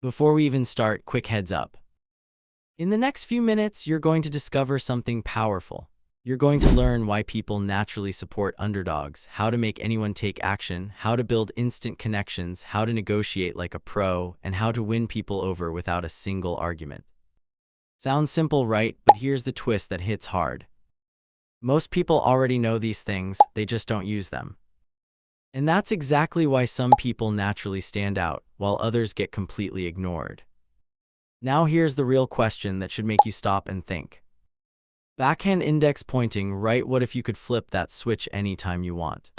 Before we even start, quick heads up. In the next few minutes, you're going to discover something powerful. You're going to learn why people naturally support underdogs, how to make anyone take action, how to build instant connections, how to negotiate like a pro, and how to win people over without a single argument. Sounds simple, right? But here's the twist that hits hard. Most people already know these things, they just don't use them. And that's exactly why some people naturally stand out, while others get completely ignored. Now here's the real question that should make you stop and think. Backhand index pointing right. What if you could flip that switch anytime you want?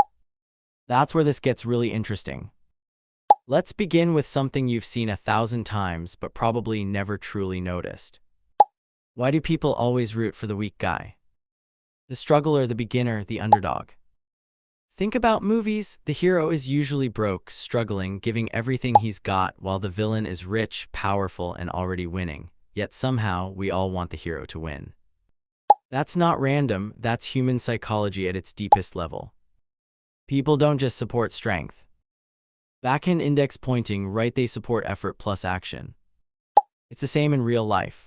That's where this gets really interesting. Let's begin with something you've seen 1,000 times but probably never truly noticed. Why do people always root for the weak guy? The struggler, the beginner, the underdog. Think about movies. The hero is usually broke, struggling, giving everything he's got, while the villain is rich, powerful, and already winning. Yet somehow, we all want the hero to win. That's not random, that's human psychology at its deepest level. People don't just support strength. Backhand index pointing right, they support effort plus action. It's the same in real life.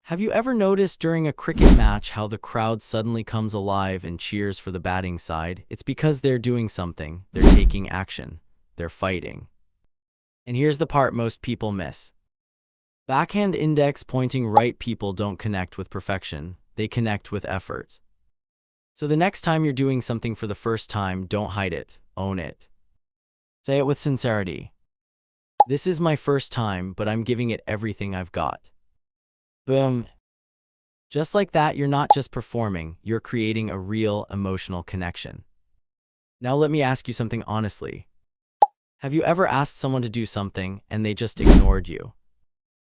Have you ever noticed during a cricket match how the crowd suddenly comes alive and cheers for the batting side? It's because they're doing something, they're taking action, they're fighting. And here's the part most people miss. Backhand index pointing right, people don't connect with perfection, they connect with efforts. So the next time you're doing something for the first time, don't hide it, own it. Say it with sincerity. This is my first time, but I'm giving it everything I've got. Boom. Just like that, you're not just performing, you're creating a real emotional connection. Now let me ask you something honestly. Have you ever asked someone to do something and they just ignored you?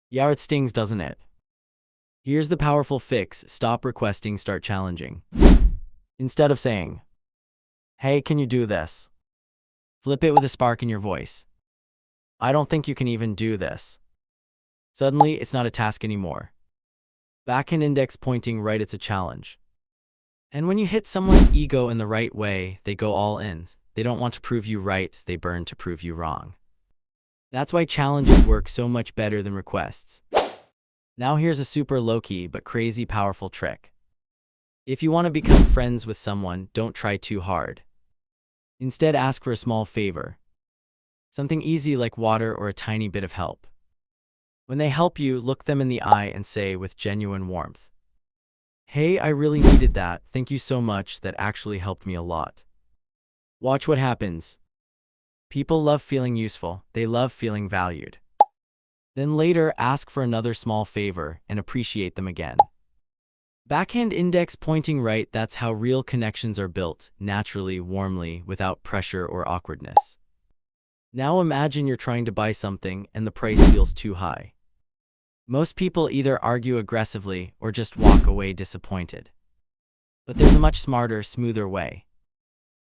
Yeah, it stings, doesn't it? Here's the powerful fix. Stop requesting, start challenging. Instead of saying, "Hey, can you do this?" Flip it with a spark in your voice. "I don't think you can even do this." Suddenly, it's not a task anymore. Backhand index pointing right, it's a challenge. And when you hit someone's ego in the right way, they go all in. They don't want to prove you right, they burn to prove you wrong. That's why challenges work so much better than requests. Now here's a super low-key but crazy powerful trick. If you want to become friends with someone, don't try too hard. Instead, ask for a small favor. Something easy like water or a tiny bit of help. When they help you, look them in the eye and say with genuine warmth, "Hey, I really needed that. Thank you so much. That actually helped me a lot." Watch what happens. People love feeling useful. They love feeling valued. Then later, ask for another small favor and appreciate them again. Backhand index pointing right, that's how real connections are built, naturally, warmly, without pressure or awkwardness. Now imagine you're trying to buy something and the price feels too high. Most people either argue aggressively or just walk away disappointed. But there's a much smarter, smoother way.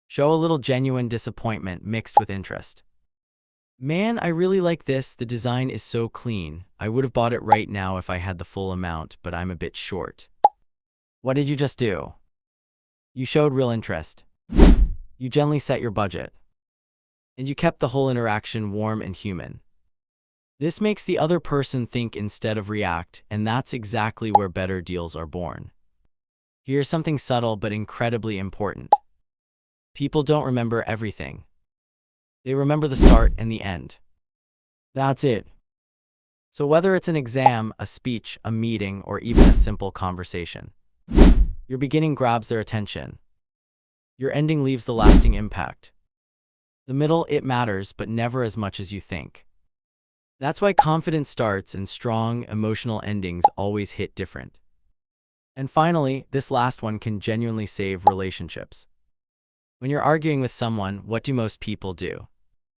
Show a little genuine disappointment mixed with interest. "Man, I really like this. The design is so clean. I would have bought it right now if I had the full amount, but I'm a bit short." What did you just do? You showed real interest. You gently set your budget. And you kept the whole interaction warm and human. This makes the other person think instead of react, and that's exactly where better deals are born. Here's something subtle but incredibly important. People don't remember everything. They remember the start and the end. That's it. So whether it's an exam, a speech, a meeting, or even a simple conversation, your beginning grabs their attention. Your ending leaves the lasting impact. The middle, it matters, but never as much as you think. That's why confident starts and strong, emotional endings always hit different. And finally, this last one can genuinely save relationships. When you're arguing with someone, what do most people do?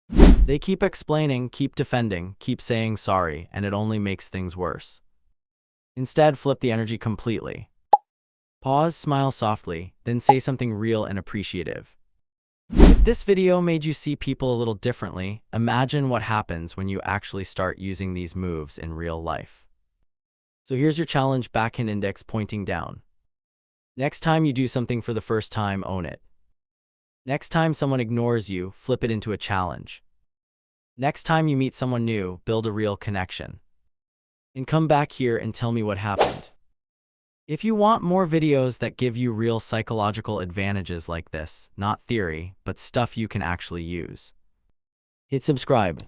They keep explaining, keep defending, keep saying sorry, and it only makes things worse. Instead, flip the energy completely. Pause, smile softly, then say something real and appreciative. If this video made you see people a little differently, imagine what happens when you actually start using these moves in real life. So here's your challenge: backhand index pointing down. Next time you do something for the first time, own it. Next time someone ignores you, flip it into a challenge. Next time you meet someone new, build a real connection. And come back here and tell me what happened. If you want more videos that give you real psychological advantages like this, not theory, but stuff you can actually use, hit subscribe.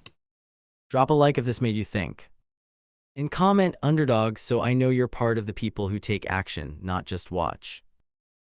Drop a like if this made you think. And comment underdogs so I know you're part of the people who take action, not just watch.